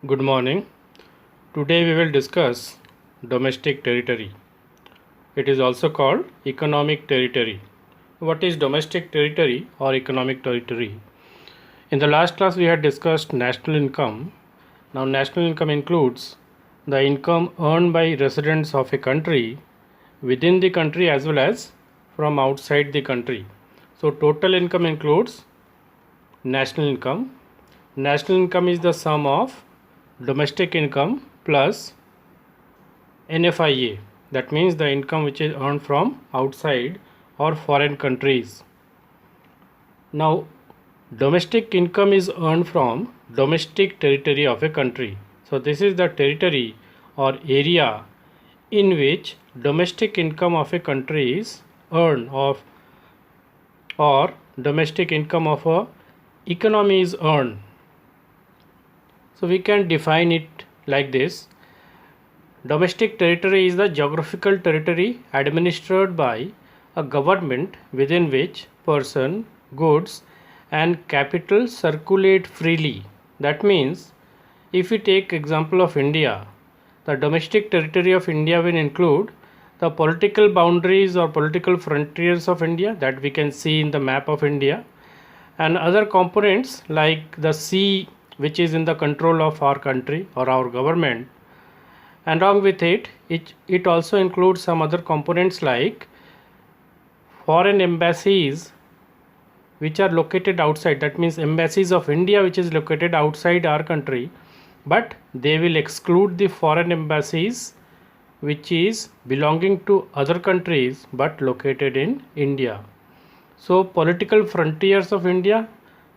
Good morning. Today we will discuss domestic territory. It is also called economic territory. What is domestic territory or economic territory? In the last class we had discussed national income. Now national income includes the income earned by residents of a country within the country as well as from outside the country. So total income includes national income. National income is the sum of domestic income plus NFIA, that means the income which is earned from outside or foreign countries. Now, domestic income is earned from domestic territory of a country. So, this is the territory or area in which domestic income of a country is earned or domestic income of a economy is earned. So, we can define it like this. Domestic territory is the geographical territory administered by a government within which person, goods and capital circulate freely. That means if we take example of India, the domestic territory of India will include the political boundaries or political frontiers of India that we can see in the map of India, and other components like the sea which is in the control of our country or our government, and along with it also includes some other components like foreign embassies which are located outside, that means embassies of India which is located outside our country, but they will exclude the foreign embassies which is belonging to other countries but located in India. So political frontiers of India,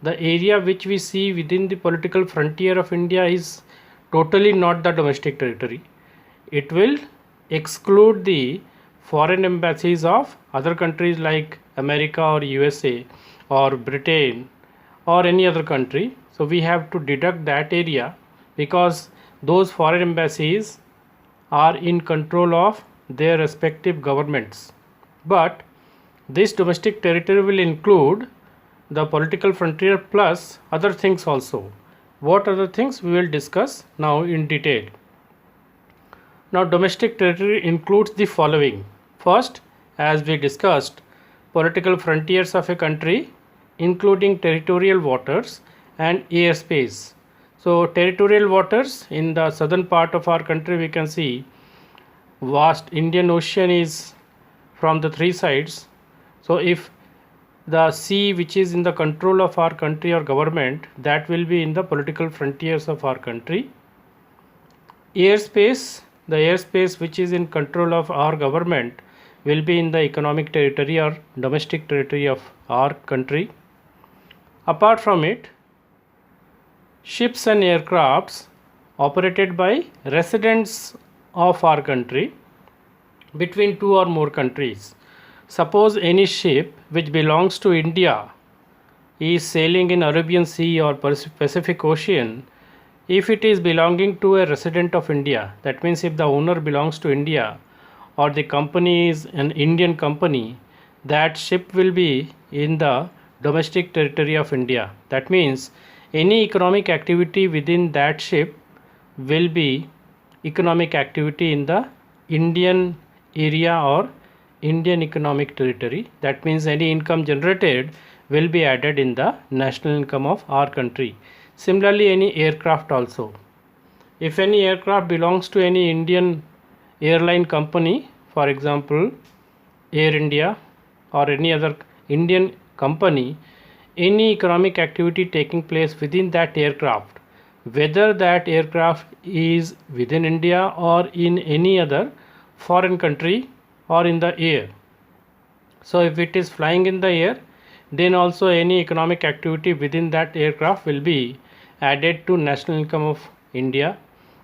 the area which we see within the political frontier of India is totally not the domestic territory. It will exclude the foreign embassies of other countries like America or USA or Britain or any other country. So we have to deduct that area because those foreign embassies are in control of their respective governments. But this domestic territory will include the political frontier plus other things also. What other things we will discuss now in detail. Now, domestic territory includes the following. First, as we discussed, political frontiers of a country, including territorial waters and airspace. So, territorial waters in the southern part of our country, we can see vast Indian Ocean is from the three sides. So, if the sea which is in the control of our country or government, that will be in the political frontiers of our country. Airspace, the airspace which is in control of our government will be in the economic territory or domestic territory of our country. Apart from it, ships and aircrafts operated by residents of our country between two or more countries. Suppose any ship which belongs to India is sailing in Arabian Sea or Pacific Ocean. If it is belonging to a resident of India, that means if the owner belongs to India or the company is an Indian company, that ship will be in the domestic territory of India. That means any economic activity within that ship will be economic activity in the Indian area or Indian economic territory. That means any income generated will be added in the national income of our country. Similarly, any aircraft also. If any aircraft belongs to any Indian airline company, for example, Air India or any other Indian company, any economic activity taking place within that aircraft, whether that aircraft is within India or in any other foreign country or in the air. So if it is flying in the air, then also any economic activity within that aircraft will be added to national income of India.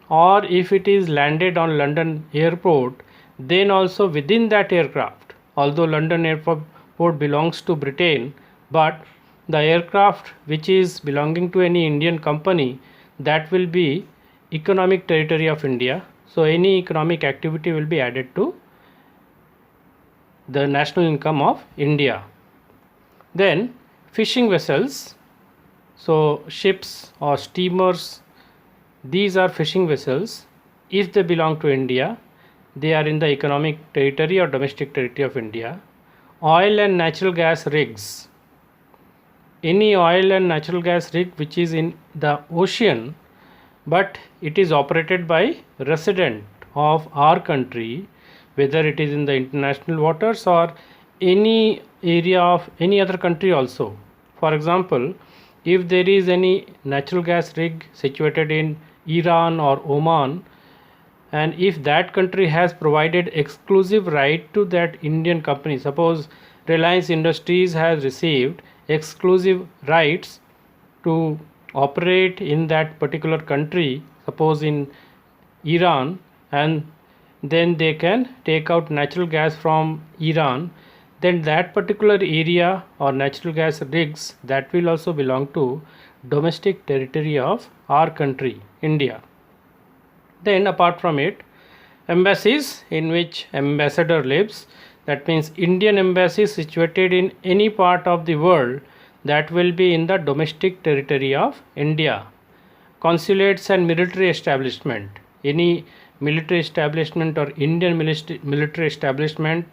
Or if it is landed on London airport, then also within that aircraft, although London airport belongs to Britain, but the aircraft which is belonging to any Indian company, that will be economic territory of India. So any economic activity will be added to the national income of India. Then fishing vessels, so ships or steamers these are fishing vessels. If they belong to India, they are in the economic territory or domestic territory of India. Oil and natural gas rigs. Any oil and natural gas rig which is in the ocean, but it is operated by resident of our country, whether it is in the international waters or any area of any other country also. For example, if there is any natural gas rig situated in Iran or Oman, and if that country has provided exclusive right to that Indian company, suppose Reliance Industries has received exclusive rights to operate in that particular country, suppose in Iran, and then they can take out natural gas from Iran, then that particular area or natural gas rigs, that will also belong to domestic territory of our country, India. Then apart from it, embassies in which ambassador lives, that means Indian embassy situated in any part of the world, that will be in the domestic territory of India. Consulates and military establishment, any military establishment or Indian military establishment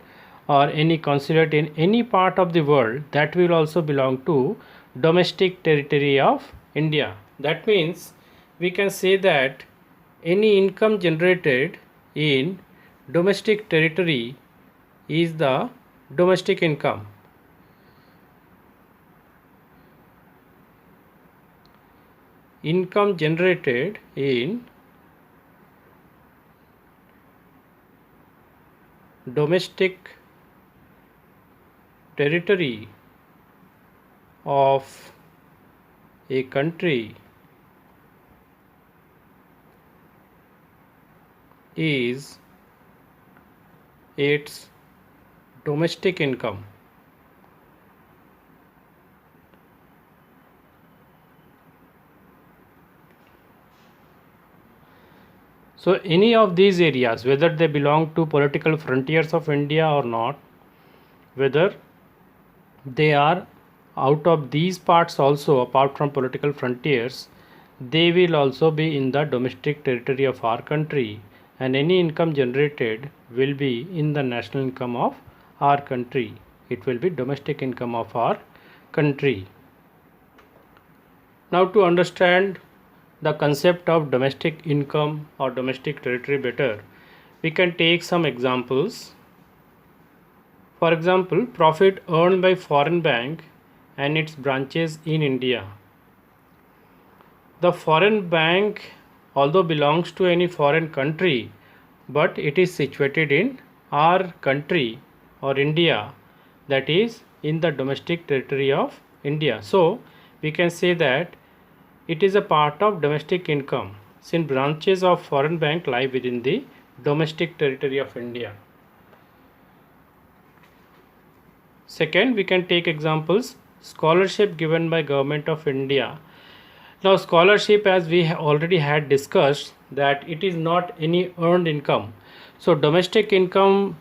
or any consulate in any part of the world, that will also belong to domestic territory of India. That means we can say that any income generated in domestic territory is the domestic income. Income generated in domestic territory of a country is its domestic income. So any of these areas, whether they belong to political frontiers of India or not, whether they are out of these parts also, apart from political frontiers, they will also be in the domestic territory of our country, and any income generated will be in the national income of our country. It will be domestic income of our country. Now, to understand the concept of domestic income or domestic territory better, we can take some examples. For example, profit earned by foreign bank and its branches in India. The foreign bank, although belongs to any foreign country, but it is situated in our country or India, that is in the domestic territory of India. So we can say that it is a part of domestic income, since branches of foreign bank lie within the domestic territory of India. Second, we can take examples. Scholarship given by Government of India. Now, scholarship, as we already had discussed, that it is not any earned income. So domestic income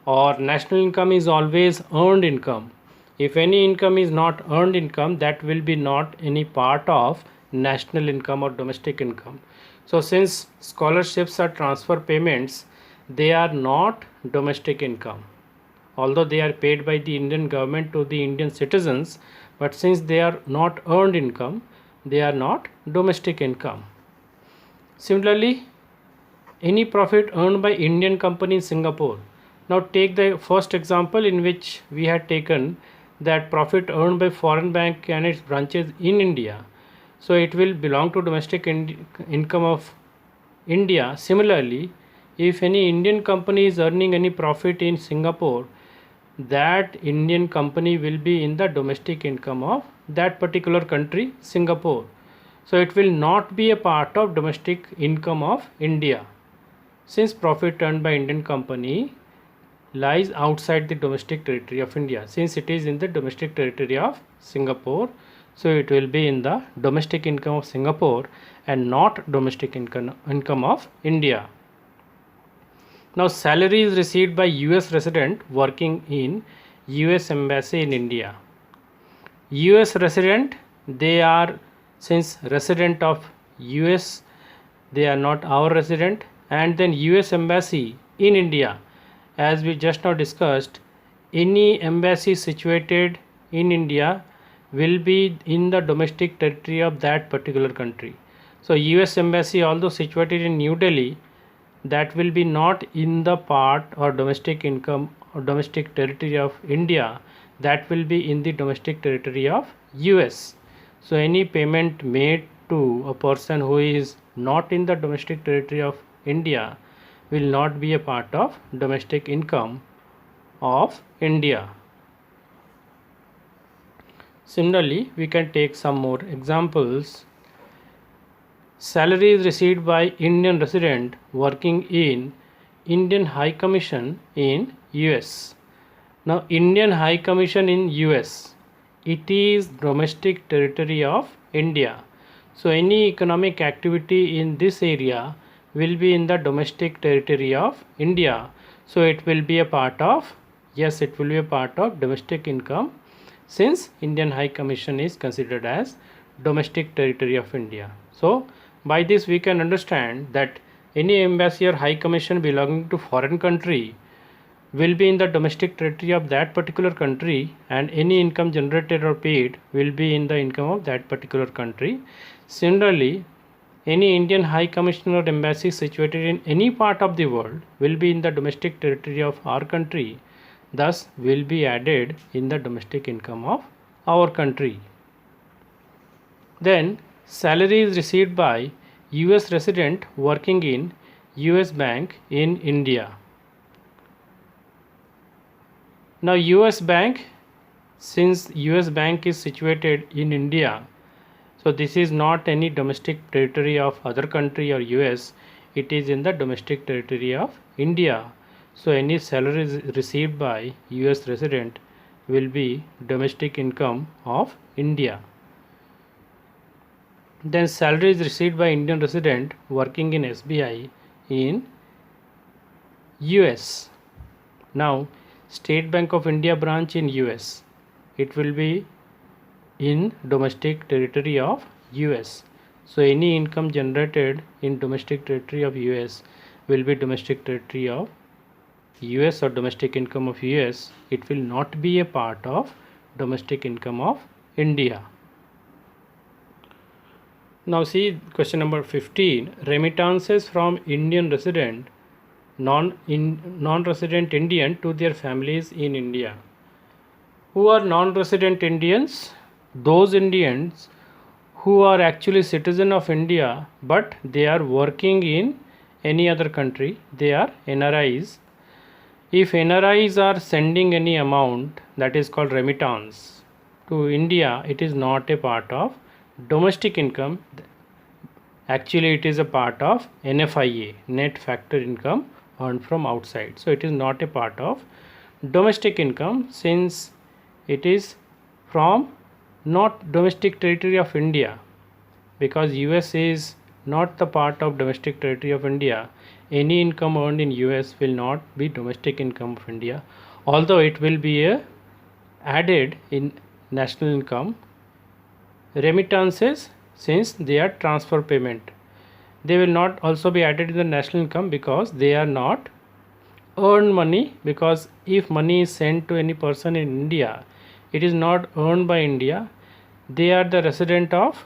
or national income is always earned income. If any income is not earned income, that will be not any part of national income or domestic income. So since scholarships are transfer payments, they are not domestic income, although they are paid by the Indian government to the Indian citizens, but since they are not earned income, they are not domestic income. Similarly, any profit earned by Indian company in Singapore. Now take the first example in which we had taken that profit earned by foreign bank and its branches in India. So it will belong to domestic income of India. Similarly, if any Indian company is earning any profit in Singapore, that Indian company will be in the domestic income of that particular country, Singapore. So it will not be a part of domestic income of India, since profit earned by Indian company lies outside the domestic territory of India. Since it is in the domestic territory of Singapore, so it will be in the domestic income of Singapore and not domestic income of India. Now, salary is received by US resident working in US embassy in India. US resident, they are, since resident of US they are not our resident. And then US embassy in India, as we just now discussed, any embassy situated in India will be in the domestic territory of that particular country. So US embassy, although situated in New Delhi, that will be not in the part or domestic income or domestic territory of India, that will be in the domestic territory of US. So any payment made to a person who is not in the domestic territory of India will not be a part of domestic income of India. Similarly, we can take some more examples. Salary is received by Indian resident working in Indian High Commission in US. Now, Indian High Commission in US, it is domestic territory of India. So any economic activity in this area will be in the domestic territory of India. So it will be a part of, yes, it will be a part of domestic income, since Indian High Commission is considered as domestic territory of India. So by this we can understand that any embassy or high commission belonging to foreign country will be in the domestic territory of that particular country, and any income generated or paid will be in the income of that particular country. Similarly, any Indian high commission or embassy situated in any part of the world will be in the domestic territory of our country, thus will be added in the domestic income of our country. Then salary is received by US resident working in US bank in India. Now US bank, since US bank is situated in India, so this is not any domestic territory of other country or US, it is in the domestic territory of India. So any salary received by US resident will be domestic income of India. Then salary is received by Indian resident working in SBI in US. Now State Bank of India branch in US, it will be in domestic territory of US. So any income generated in domestic territory of US will be domestic territory of US or domestic income of US. It will not be a part of domestic income of India. Now see question number 15. Remittances from Indian resident, non-resident Indian to their families in India. Who are non-resident Indians? Those Indians who are actually citizen of India but they are working in any other country. They are NRIs. If NRIs are sending any amount, that is called remittance to India, it is not a part of domestic income. Actually it is a part of NFIA, net factor income earned from outside. So it is not a part of domestic income, since it is from not domestic territory of India, because US is not the part of domestic territory of India. Any income earned in US will not be domestic income of India, although it will be added in national income. Remittances, since they are transfer payment, they will not also be added in the national income because they are not earned money, because if money is sent to any person in India, it is not earned by India. They are the resident of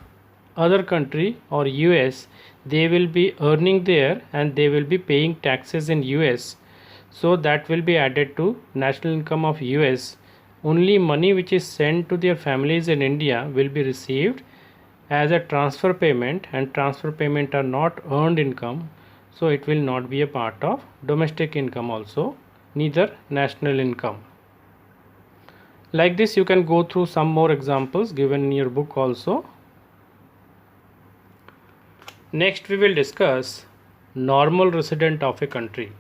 other country or US. They will be earning there and they will be paying taxes in US. So that will be added to national income of US. Only money which is sent to their families in India will be received as a transfer payment, and transfer payment are not earned income, so it will not be a part of domestic income also, neither national income. Like this you can go through some more examples given in your book also. Next we will discuss normal resident of a country.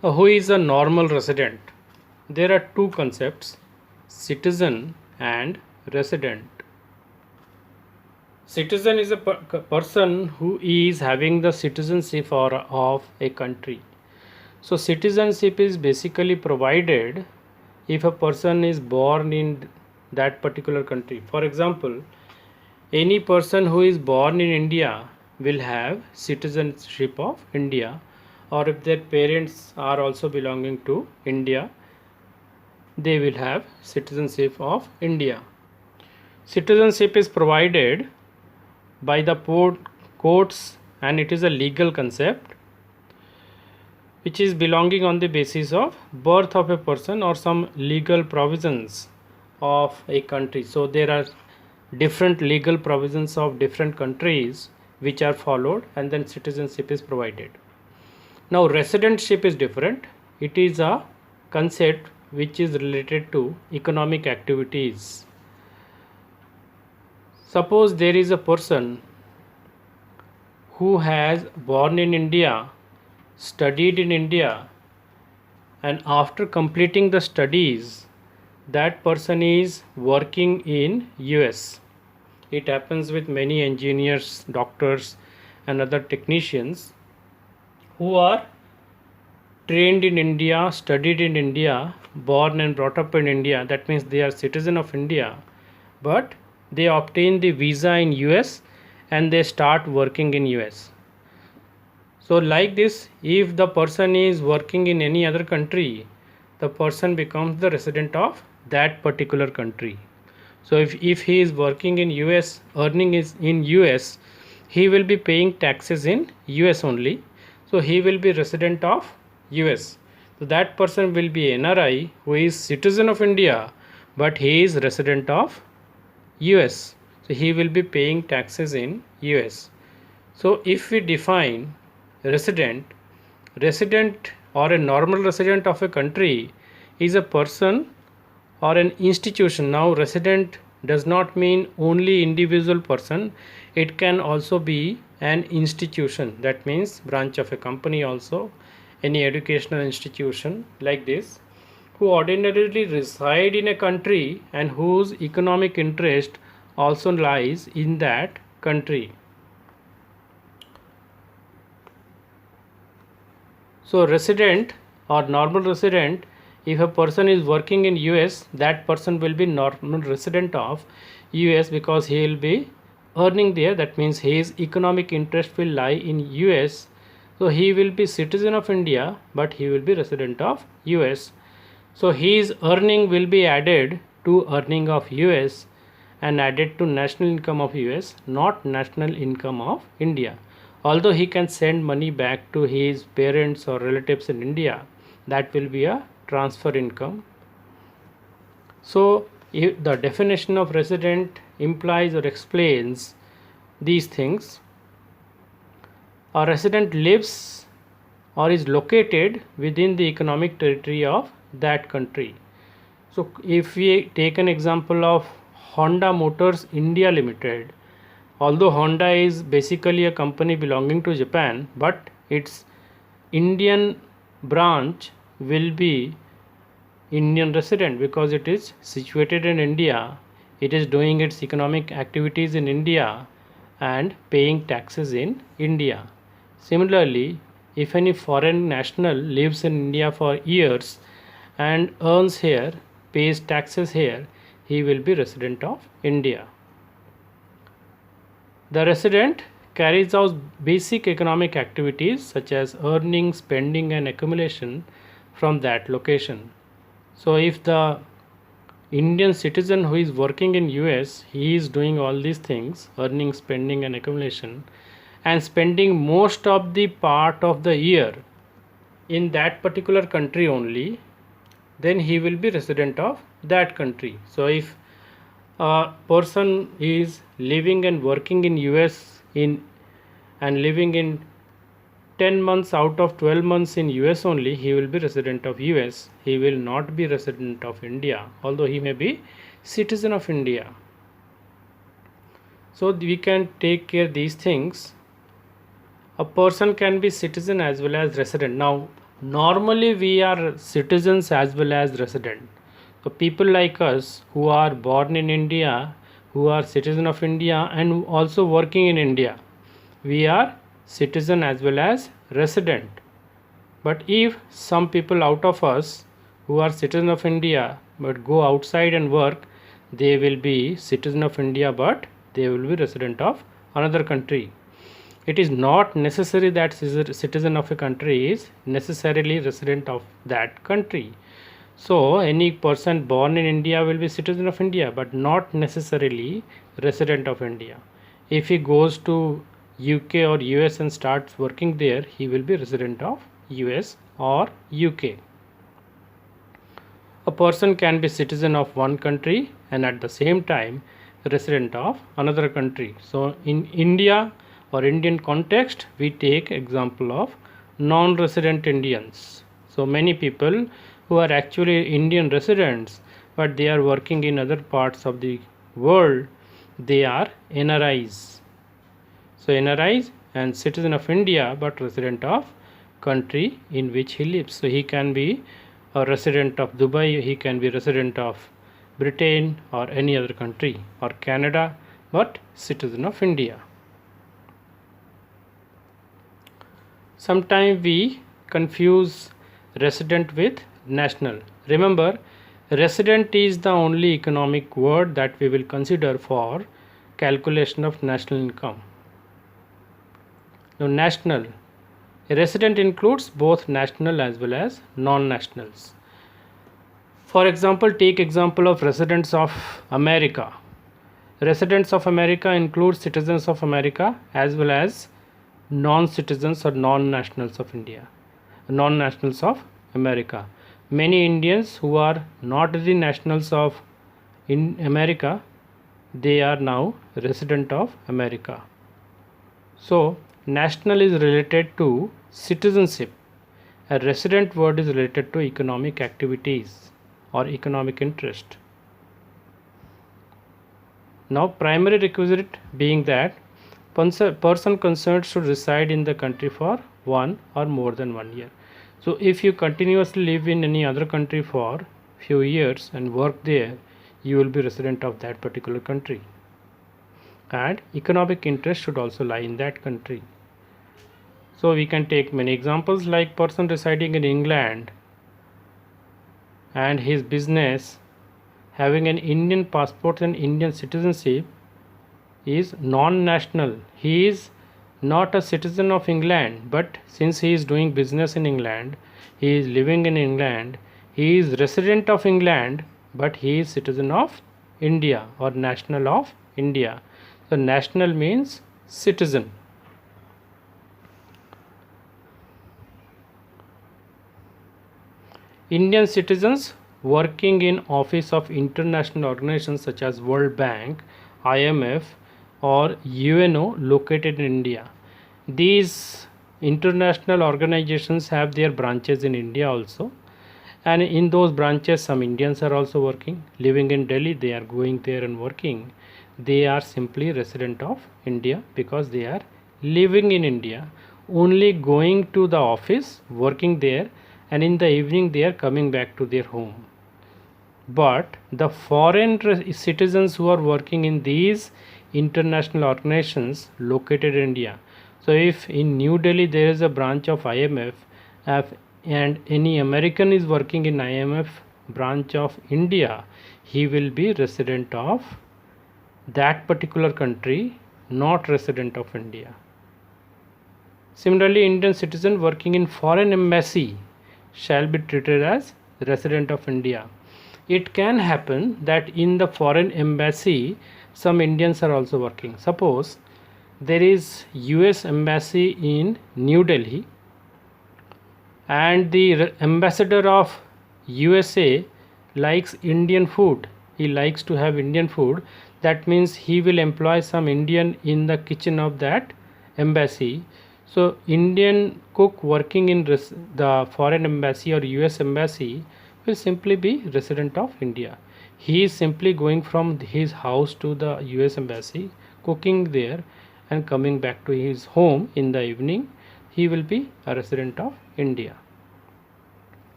Who is a normal resident? There are two concepts, citizen and resident. Citizen is a person who is having the citizenship of a country. So citizenship is basically provided if a person is born in that particular country. For example, any person who is born in India will have citizenship of India, or if their parents are also belonging to India, they will have citizenship of India. Citizenship is provided by the courts, and it is a legal concept which is belonging on the basis of birth of a person or some legal provisions of a country. So there are different legal provisions of different countries which are followed, and then citizenship is provided. Now residentship is different. It is a concept which is related to economic activities. Suppose there is a person who has born in India, studied in India, and after completing the studies, that person is working in US. It happens with many engineers, doctors, and other technicians who are trained in India, studied in India, born and brought up in India. That means they are citizen of India, but they obtain the visa in US and they start working in US. So like this, if the person is working in any other country, the person becomes the resident of that particular country. So if he is working in US, earning is in US, he will be paying taxes in US only. So he will be resident of US. So that person will be NRI who is citizen of India, but he is resident of US. So he will be paying taxes in US. So if we define resident or a normal resident of a country is a person or an institution. Now resident does not mean only individual person, it can also be an institution. That means branch of a company, also any educational institution like this, who ordinarily reside in a country and whose economic interest also lies in that country. So resident or normal resident, if a person is working in US, that person will be normal resident of US because he will be earning there. That means his economic interest will lie in US. So he will be citizen of India, but he will be resident of US. So his earning will be added to earning of US and added to national income of US, not national income of India. Although he can send money back to his parents or relatives in India, that will be a transfer income. So if the definition of resident implies or explains these things. A resident lives or is located within the economic territory of that country. So if we take an example of Honda Motors India Limited, although Honda is basically a company belonging to Japan, but its Indian branch will be Indian resident because it is situated in India. It is doing its economic activities in India and paying taxes in India. Similarly, if any foreign national lives in India for years and earns here, pays taxes here, he will be resident of India. The resident carries out basic economic activities such as earning, spending, and accumulation from that location. So if the Indian citizen who is working in US, he is doing all these things, earning, spending, and accumulation, and spending most of the part of the year in that particular country only, then he will be resident of that country. So if a person is living and working in US and living in 10 months out of 12 months in US only, he will be resident of US. He will not be resident of India, although he may be citizen of India. So we can take care these things. A person can be citizen as well as resident. Now normally we are citizens as well as resident. So people like us who are born in India, who are citizen of India and also working in India, we are citizen as well as resident. But if some people out of us who are citizen of India but go outside and work, they will be citizen of India but they will be resident of another country. it is not necessary that citizen of a country is necessarily resident of that country. So any person born in India will be citizen of India, but not necessarily resident of India. If he goes to UK or US and starts working there, he will be resident of US or UK. A person can be citizen of one country and at the same time resident of another country. So in India or Indian context, we take example of non-resident Indians. So many people who are actually Indian residents, but they are working in other parts of the world, they are NRIs. So NRIs and citizen of India but resident of country in which he lives. So he can be a resident of Dubai, he can be resident of Britain or any other country, or Canada, but citizen of India. Sometimes we confuse resident with national. Remember, resident is the only economic word that we will consider for calculation of national income. Now national, a resident includes both national as well as non-nationals. For example, take example of residents of America. Residents of America include citizens of America as well as non-citizens or non-nationals of India, non-nationals of America. Many Indians who are not the nationals of in America, they are now resident of America. So national is related to citizenship. A resident word is related to economic activities or economic interest. Now primary requisite being that person concerned should reside in the country for 1 or more than 1 year. So if you continuously live in any other country for few years and work there, you will be resident of that particular country, and economic interest should also lie in that country. So we can take many examples, like person residing in England and his business having an Indian passport and Indian citizenship is non-national. He is not a citizen of England, but since he is doing business in England, he is living in England, he is resident of England, but he is citizen of India or national of India. So national means citizen. Indian citizens working in office of international organizations such as World Bank, IMF or UNO located in India. These international organizations have their branches in India also, and in those branches some Indians are also working. Living in Delhi, they are going there and working. They are simply resident of India because they are living in India, only going to the office, working there, and in the evening they are coming back to their home. But the foreign citizens who are working in these international organizations located in India. So if in New Delhi there is a branch of IMF and any American is working in IMF branch of India, he will be resident of that particular country, not resident of India. Similarly, Indian citizen working in foreign embassy shall be treated as resident of India. It can happen that in the foreign embassy some Indians are also working. Suppose there is US embassy in New Delhi and the ambassador of USA likes Indian food. He likes to have Indian food. That means he will employ some Indian in the kitchen of that embassy. So Indian cook working in the foreign embassy or US embassy will simply be resident of India. He is simply going from his house to the US embassy, cooking there and coming back to his home in the evening. He will be a resident of India.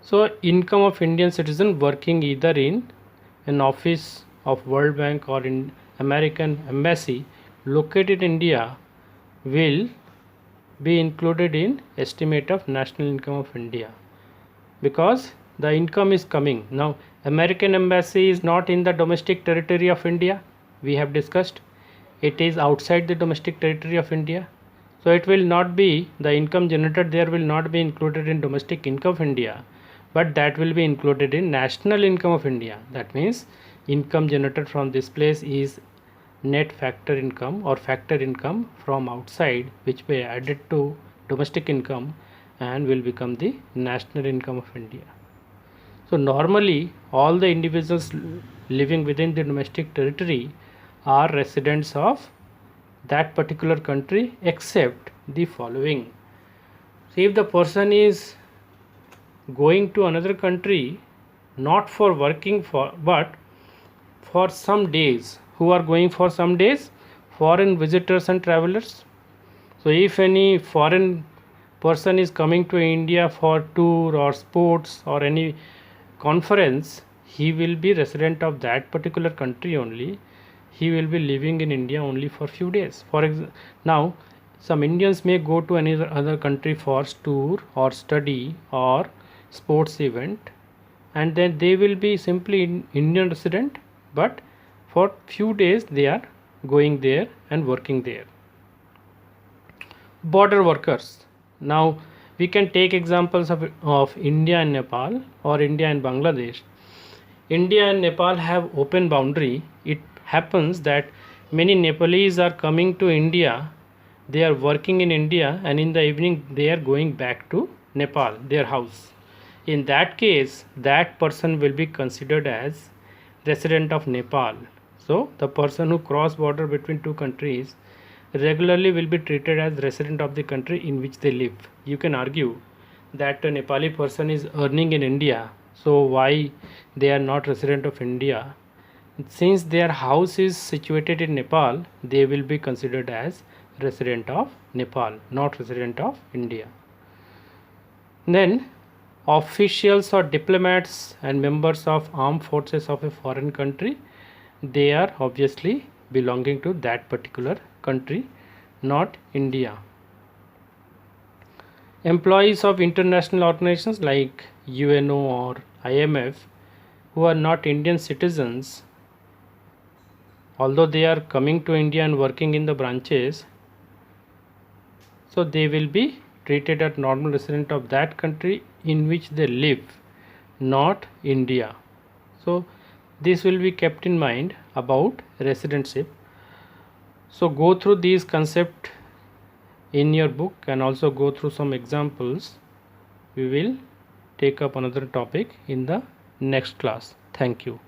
So income of Indian citizen working either in an office of World Bank or in American embassy located in India will be included in estimate of national income of India, because the income is coming. Now American embassy is not in the domestic territory of India, we have discussed. It is outside the domestic territory of India. So it will not be, the income generated there will not be included in domestic income of India, but that will be included in national income of India. That means income generated from this place is net factor income or factor income from outside, which will be added to domestic income and will become the national income of India. So normally all the individuals living within the domestic territory are residents of that particular country except the following. See, if the person is going to another country not for working for but for some days, who are going for some days? Foreign visitors and travelers. So if any foreign person is coming to India for tour or sports or any conference, he will be resident of that particular country only. He will be living in India only for few days. Now some Indians may go to any other country for tour or study or sports event, and then they will be simply Indian resident, but for few days they are going there and working there. Border workers. Now we can take examples of India and Nepal or India and Bangladesh. India and Nepal have open boundary. It happens that many Nepalese are coming to India, they are working in India, and in the evening they are going back to Nepal, their house. In that case, that person will be considered as resident of Nepal. So the person who cross border between two countries regularly will be treated as resident of the country in which they live. You can argue that a Nepali person is earning in India, so why they are not resident of India? Since their house is situated in Nepal, they will be considered as resident of Nepal, not resident of India. Then officials or diplomats and members of armed forces of a foreign country, they are obviously belonging to that particular country, not India. Employees of international organizations like UNO or IMF who are not Indian citizens, although they are coming to India and working in the branches, so they will be treated as normal resident of that country in which they live, not India. So this will be kept in mind about residentship. So go through these concepts in your book and also go through some examples. We will take up another topic in the next class. Thank you.